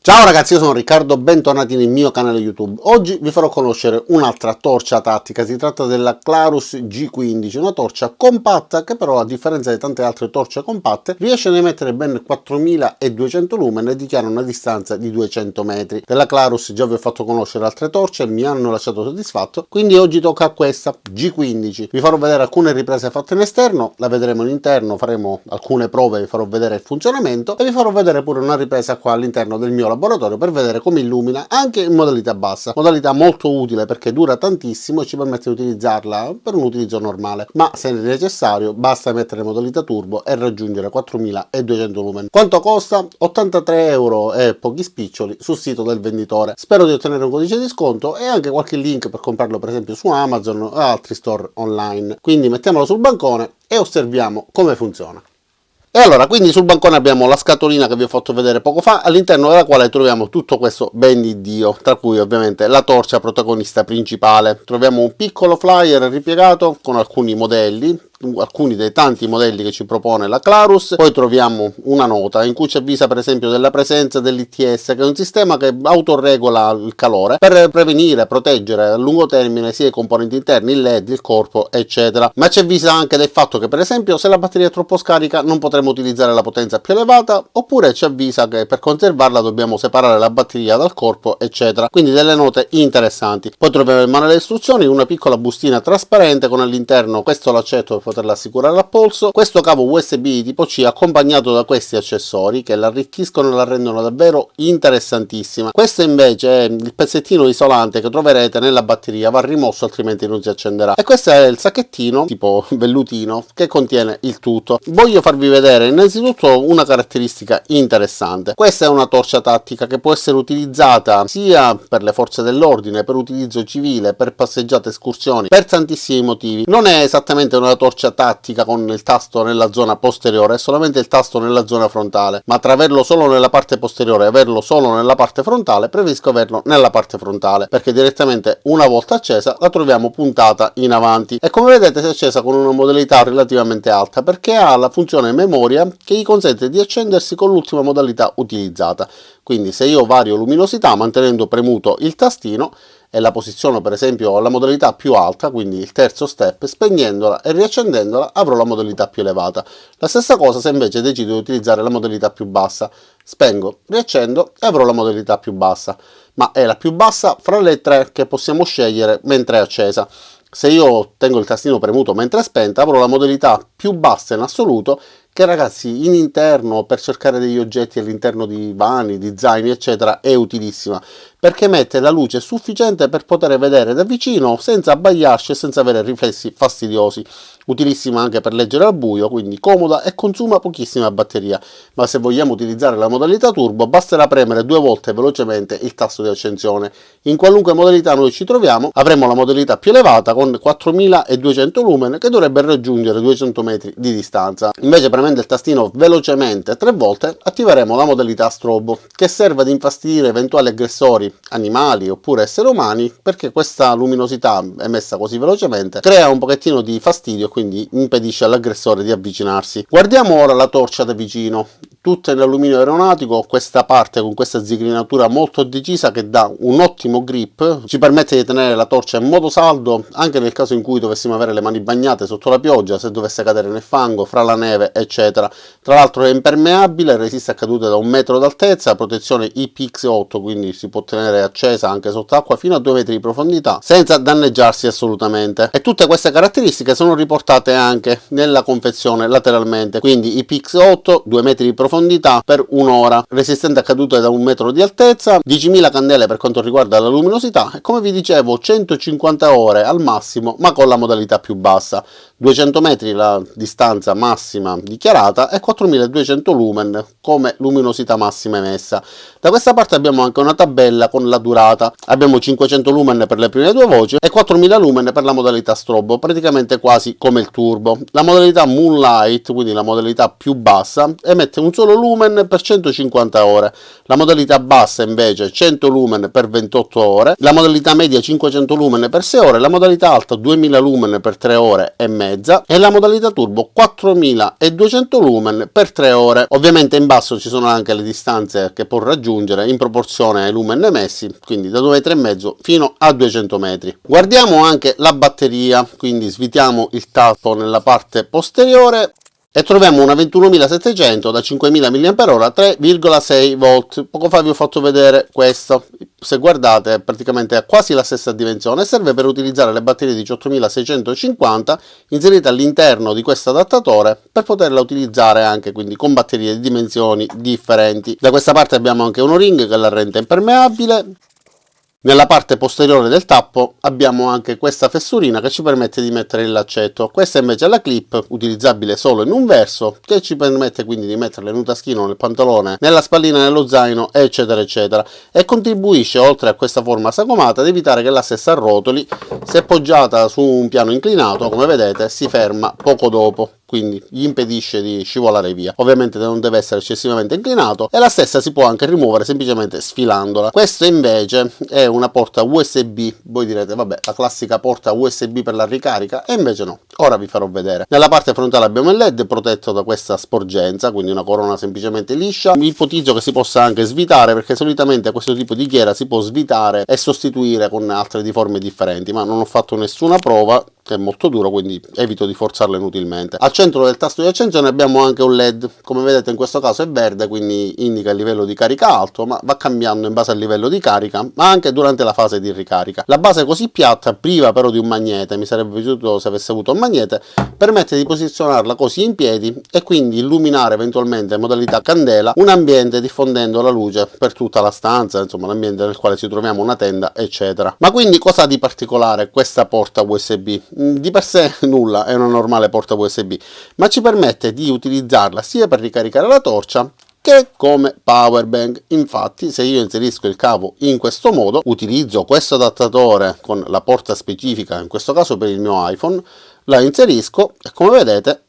Ciao ragazzi, io sono Riccardo, bentornati nel mio canale YouTube. Oggi vi farò conoscere un'altra torcia tattica, si tratta della Clarus G15, una torcia compatta che però a differenza di tante altre torce compatte riesce ad emettere ben 4200 lumen e dichiara una distanza di 200 metri. Della Clarus già vi ho fatto conoscere altre torce e mi hanno lasciato soddisfatto, quindi oggi tocca a questa G15. Vi farò vedere alcune riprese fatte in esterno, la vedremo in interno, faremo alcune prove, vi farò vedere il funzionamento e vi farò vedere pure una ripresa qua all'interno del mio laboratorio per vedere come illumina anche in modalità bassa, modalità molto utile perché dura tantissimo e ci permette di utilizzarla per un utilizzo normale, ma se necessario basta mettere modalità turbo e raggiungere 4200 lumen. Quanto costa? 83 euro e pochi spiccioli sul sito del venditore. Spero di ottenere un codice di sconto e anche qualche link per comprarlo per esempio su Amazon o altri store online. Quindi mettiamolo sul bancone e osserviamo come funziona. E allora, quindi sul bancone abbiamo la scatolina che vi ho fatto vedere poco fa, all'interno della quale troviamo tutto questo ben di Dio, tra cui ovviamente la torcia protagonista principale. Troviamo un piccolo flyer ripiegato con alcuni modelli, alcuni dei tanti modelli che ci propone la Clarus. Poi troviamo una nota in cui ci avvisa per esempio della presenza dell'ITS, che è un sistema che autoregola il calore per prevenire, proteggere a lungo termine sia i componenti interni, il LED, il corpo eccetera, ma ci avvisa anche del fatto che per esempio se la batteria è troppo scarica non potremo utilizzare la potenza più elevata, oppure ci avvisa che per conservarla dobbiamo separare la batteria dal corpo eccetera. Quindi delle note interessanti. Poi troviamo il manuale di istruzioni, una piccola bustina trasparente con all'interno questo laccetto poterla assicurare a polso, questo cavo USB tipo C accompagnato da questi accessori che l'arricchiscono e la rendono davvero interessantissima. Questo invece è il pezzettino isolante che troverete nella batteria, va rimosso altrimenti non si accenderà, e questo è il sacchettino tipo vellutino che contiene il tutto. Voglio farvi vedere innanzitutto una caratteristica interessante. Questa è una torcia tattica che può essere utilizzata sia per le forze dell'ordine, per utilizzo civile, per passeggiate, escursioni, per tantissimi motivi. Non è esattamente una torcia tattica con il tasto nella zona posteriore, è solamente il tasto nella zona frontale, ma tra averlo solo nella parte posteriore e averlo solo nella parte frontale preferisco averlo nella parte frontale, perché direttamente una volta accesa la troviamo puntata in avanti e come vedete si è accesa con una modalità relativamente alta perché ha la funzione memoria che gli consente di accendersi con l'ultima modalità utilizzata. Quindi se io vario luminosità mantenendo premuto il tastino e la posiziono per esempio alla modalità più alta, quindi il terzo step, spegnendola e riaccendendola avrò la modalità più elevata. La stessa cosa se invece decido di utilizzare la modalità più bassa, spengo, riaccendo e avrò la modalità più bassa, ma è la più bassa fra le tre che possiamo scegliere mentre è accesa. Se io tengo il tastino premuto mentre è spenta avrò la modalità più bassa in assoluto, che ragazzi in interno per cercare degli oggetti all'interno di vani, di zaini eccetera è utilissima perché mette la luce sufficiente per poter vedere da vicino senza abbagliarsi e senza avere riflessi fastidiosi. Utilissima anche per leggere al buio, quindi comoda e consuma pochissima batteria, ma se vogliamo utilizzare la modalità turbo basterà premere 2 volte velocemente il tasto di accensione. In qualunque modalità noi ci troviamo avremo la modalità più elevata con 4200 lumen che dovrebbe raggiungere 200 metri di distanza. Invece premendo il tastino velocemente 3 volte attiveremo la modalità strobo che serve ad infastidire eventuali aggressori, animali oppure esseri umani, perché questa luminosità emessa così velocemente crea un pochettino di fastidio, quindi impedisce all'aggressore di avvicinarsi. Guardiamo ora la torcia da vicino, tutta in alluminio aeronautico, questa parte con questa zigrinatura molto decisa che dà un ottimo grip, ci permette di tenere la torcia in modo saldo anche nel caso in cui dovessimo avere le mani bagnate sotto la pioggia, se dovesse cadere nel fango, fra la neve eccetera. Tra l'altro è impermeabile, resiste a cadute da 1 metro d'altezza, protezione IPX8, quindi si può tenere accesa anche sott'acqua fino a 2 metri di profondità senza danneggiarsi assolutamente, e tutte queste caratteristiche sono riportate anche nella confezione lateralmente, quindi IPX8, 2 metri di profondità per 1 ora, resistente a cadute da 1 metro di altezza, 10.000 candele per quanto riguarda la luminosità e come vi dicevo 150 ore al massimo ma con la modalità più bassa, 200 metri la distanza massima dichiarata e 4200 lumen come luminosità massima emessa. Da questa parte abbiamo anche una tabella con la durata, abbiamo 500 lumen per le prime 2 voci e 4000 lumen per la modalità strobo, praticamente quasi come il turbo. La modalità Moonlight, quindi la modalità più bassa, emette un solo lumen per 150 ore, la modalità bassa invece 100 lumen per 28 ore, la modalità media 500 lumen per 6 ore, la modalità alta 2000 lumen per 3 ore e mezza mezza e la modalità turbo 4200 lumen per 3 ore. Ovviamente in basso ci sono anche le distanze che può raggiungere in proporzione ai lumen emessi, quindi da 2,5 fino a 200 metri. Guardiamo anche la batteria, quindi svitiamo il tappo nella parte posteriore e troviamo una 21700 da 5000 mAh, 3,6 volt. Poco fa vi ho fatto vedere questo, se guardate è praticamente quasi la stessa dimensione. Serve per utilizzare le batterie 18650 inserite all'interno di questo adattatore per poterla utilizzare anche quindi con batterie di dimensioni differenti. Da questa parte abbiamo anche un O-ring che la rende impermeabile. Nella parte posteriore del tappo abbiamo anche questa fessurina che ci permette di mettere il laccetto. Questa invece è la clip, utilizzabile solo in un verso, che ci permette quindi di metterla in un taschino, nel pantalone, nella spallina, nello zaino, eccetera eccetera, e contribuisce, oltre a questa forma sagomata, ad evitare che la stessa arrotoli. Se poggiata su un piano inclinato, come vedete, si ferma poco dopo, quindi gli impedisce di scivolare via. Ovviamente non deve essere eccessivamente inclinato e la stessa si può anche rimuovere semplicemente sfilandola. Questo invece è una porta USB. Voi direte vabbè, la classica porta USB per la ricarica, e invece no, ora vi farò vedere. Nella parte frontale abbiamo il LED protetto da questa sporgenza, quindi una corona semplicemente liscia. Ipotizzo che si possa anche svitare, perché solitamente questo tipo di ghiera si può svitare e sostituire con altre di forme differenti, ma non ho fatto nessuna prova, che è molto duro, quindi evito di forzarlo inutilmente. Al centro del tasto di accensione abbiamo anche un LED, come vedete in questo caso è verde, quindi indica il livello di carica alto, ma va cambiando in base al livello di carica, ma anche durante la fase di ricarica. La base così piatta, priva però di un magnete, mi sarebbe piaciuto se avesse avuto un magnete, permette di posizionarla così in piedi e quindi illuminare eventualmente in modalità candela un ambiente diffondendo la luce per tutta la stanza, insomma l'ambiente nel quale ci troviamo, una tenda eccetera. Ma quindi cosa ha di particolare questa porta USB? Di per sé nulla, è una normale porta USB, ma ci permette di utilizzarla sia per ricaricare la torcia che come power bank. Infatti se io inserisco il cavo in questo modo, utilizzo questo adattatore con la porta specifica, in questo caso per il mio iPhone, la inserisco e come vedete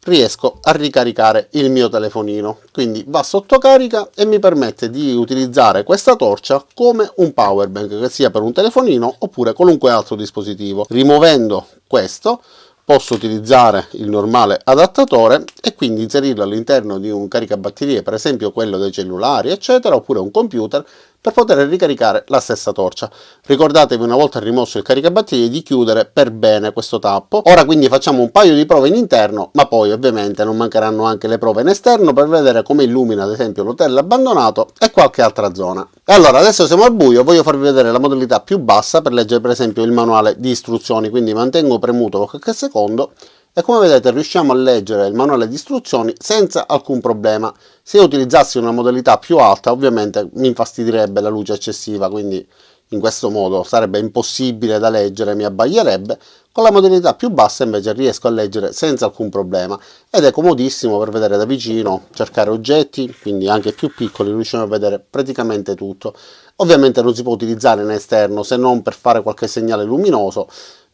riesco a ricaricare il mio telefonino, quindi va sotto carica e mi permette di utilizzare questa torcia come un power bank, che sia per un telefonino oppure qualunque altro dispositivo. Rimuovendo questo posso utilizzare il normale adattatore e quindi inserirlo all'interno di un caricabatterie, per esempio quello dei cellulari eccetera, oppure un computer, per poter ricaricare la stessa torcia. Ricordatevi, una volta rimosso il caricabatterie, di chiudere per bene questo tappo. Ora quindi facciamo un paio di prove in interno, ma poi ovviamente non mancheranno anche le prove in esterno per vedere come illumina ad esempio l'hotel abbandonato e qualche altra zona. E allora adesso siamo al buio, voglio farvi vedere la modalità più bassa per leggere per esempio il manuale di istruzioni, quindi mantengo premuto qualche secondo e come vedete riusciamo a leggere il manuale di istruzioni senza alcun problema. Se io utilizzassi una modalità più alta ovviamente mi infastidirebbe la luce eccessiva, quindi in questo modo sarebbe impossibile da leggere, mi abbaglierebbe. Con la modalità più bassa invece riesco a leggere senza alcun problema ed è comodissimo per vedere da vicino, cercare oggetti, quindi anche più piccoli riusciamo a vedere praticamente tutto. Ovviamente non si può utilizzare in esterno se non per fare qualche segnale luminoso,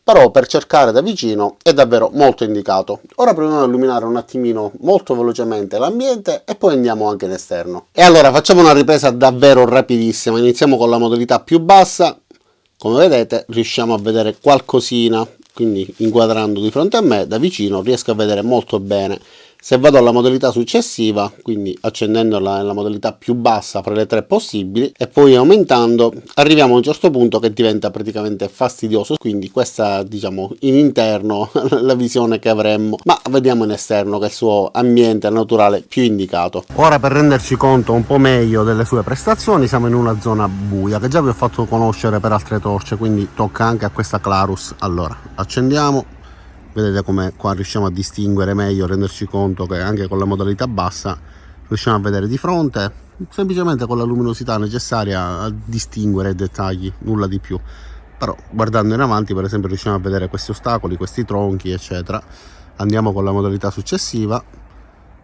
però per cercare da vicino è davvero molto indicato. Ora proviamo a illuminare un attimino molto velocemente l'ambiente e poi andiamo anche in esterno. E allora facciamo una ripresa davvero rapidissima, iniziamo con la modalità più bassa, come vedete riusciamo a vedere qualcosina, quindi inquadrando di fronte a me da vicino riesco a vedere molto bene. Se vado alla modalità successiva, quindi accendendola nella modalità più bassa fra le tre possibili e poi aumentando, arriviamo a un certo punto che diventa praticamente fastidioso, quindi questa diciamo in interno la visione che avremmo, ma vediamo in esterno che è il suo ambiente naturale più indicato. Ora per renderci conto un po' meglio delle sue prestazioni siamo in una zona buia che già vi ho fatto conoscere per altre torce, quindi tocca anche a questa Clarus. Allora accendiamo. Vedete come qua riusciamo a distinguere meglio, renderci conto che anche con la modalità bassa riusciamo a vedere di fronte, semplicemente con la luminosità necessaria a distinguere i dettagli, nulla di più. Però guardando in avanti per esempio riusciamo a vedere questi ostacoli, questi tronchi eccetera. Andiamo con la modalità successiva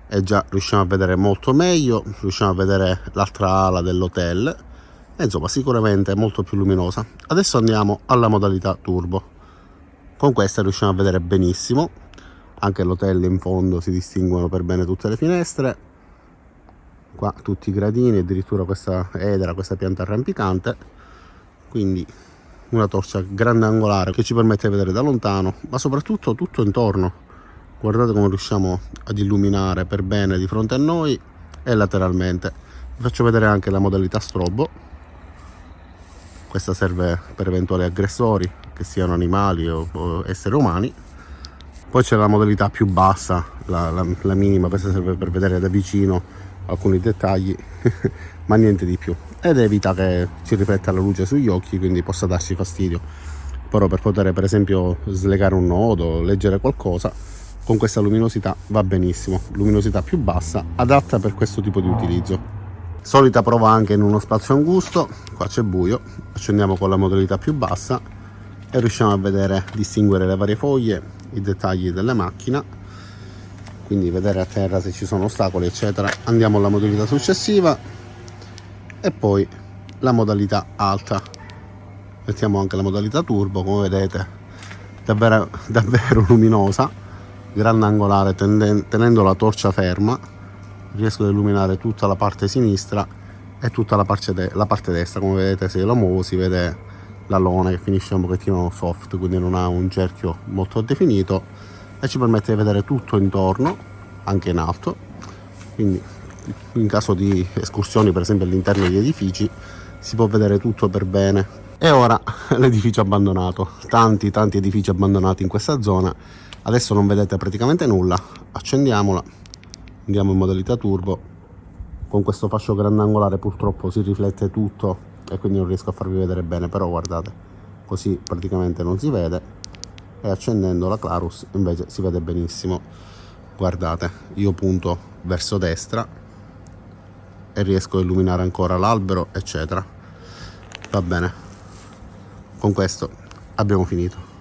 e già riusciamo a vedere molto meglio, riusciamo a vedere l'altra ala dell'hotel e insomma sicuramente è molto più luminosa. Adesso andiamo alla modalità turbo. Con questa riusciamo a vedere benissimo, anche l'hotel in fondo si distinguono per bene tutte le finestre, qua tutti i gradini, addirittura questa edera, questa pianta arrampicante, quindi una torcia grandangolare che ci permette di vedere da lontano, ma soprattutto tutto intorno. Guardate come riusciamo ad illuminare per bene di fronte a noi e lateralmente. Vi faccio vedere anche la modalità strobo. Questa serve per eventuali aggressori, che siano animali o esseri umani. Poi c'è la modalità più bassa, la minima, questa serve per vedere da vicino alcuni dettagli ma niente di più, ed evita che ci rifletta la luce sugli occhi, quindi possa darci fastidio. Però per poter per esempio slegare un nodo, leggere qualcosa, con questa luminosità va benissimo. Luminosità più bassa, adatta per questo tipo di utilizzo. Solita prova anche in uno spazio angusto. Qua c'è buio, accendiamo con la modalità più bassa e riusciamo a vedere, distinguere le varie foglie, i dettagli della macchina, quindi vedere a terra se ci sono ostacoli eccetera. Andiamo alla modalità successiva e poi la modalità alta. Mettiamo anche la modalità turbo, come vedete davvero luminosa, grandangolare, tenendo la torcia ferma riesco ad illuminare tutta la parte sinistra e tutta la parte destra. Come vedete, se io la muovo si vede la lona che finisce un pochettino soft, quindi non ha un cerchio molto definito e ci permette di vedere tutto intorno, anche in alto, quindi in caso di escursioni per esempio all'interno di edifici si può vedere tutto per bene. E ora l'edificio abbandonato, tanti edifici abbandonati in questa zona. Adesso non vedete praticamente nulla. Accendiamola, andiamo in modalità turbo. Con questo fascio grandangolare purtroppo si riflette tutto e quindi non riesco a farvi vedere bene, però guardate, così praticamente non si vede, e accendendo la Clarus invece si vede benissimo. Guardate, io punto verso destra e riesco a illuminare ancora l'albero eccetera. Va bene, con questo abbiamo finito.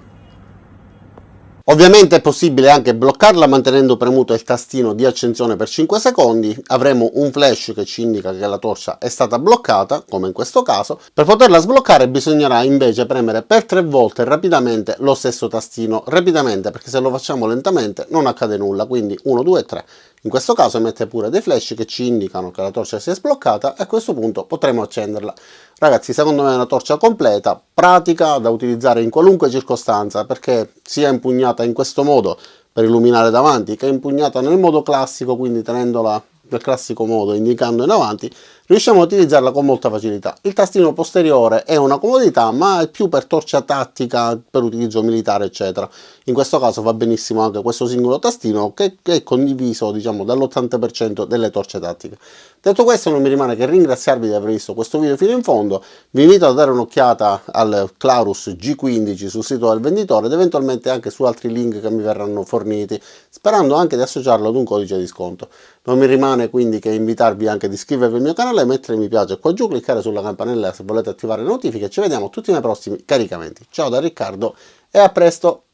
Ovviamente è possibile anche bloccarla mantenendo premuto il tastino di accensione per 5 secondi, avremo un flash che ci indica che la torcia è stata bloccata, come in questo caso. Per poterla sbloccare bisognerà invece premere per 3 volte rapidamente lo stesso tastino, rapidamente, perché se lo facciamo lentamente non accade nulla, quindi 1, 2, 3. In questo caso emette pure dei flash che ci indicano che la torcia si è sbloccata e a questo punto potremo accenderla. Ragazzi, secondo me è una torcia completa, pratica, da utilizzare in qualunque circostanza, perché sia impugnata in questo modo per illuminare davanti che impugnata nel modo classico, quindi tenendola nel classico modo indicando in avanti, riusciamo a utilizzarla con molta facilità. Il tastino posteriore è una comodità, ma è più per torcia tattica, per utilizzo militare eccetera. In questo caso va benissimo anche questo singolo tastino che è condiviso diciamo dall'80% delle torce tattiche. Detto questo non mi rimane che ringraziarvi di aver visto questo video fino in fondo. Vi invito a dare un'occhiata al Clarus G15 sul sito del venditore ed eventualmente anche su altri link che mi verranno forniti, sperando anche di associarlo ad un codice di sconto. Non mi rimane quindi che invitarvi anche ad iscrivervi al mio canale, mettere mi piace qua giù, cliccare sulla campanella se volete attivare le notifiche. Ci vediamo tutti nei prossimi caricamenti. Ciao da Riccardo e a presto!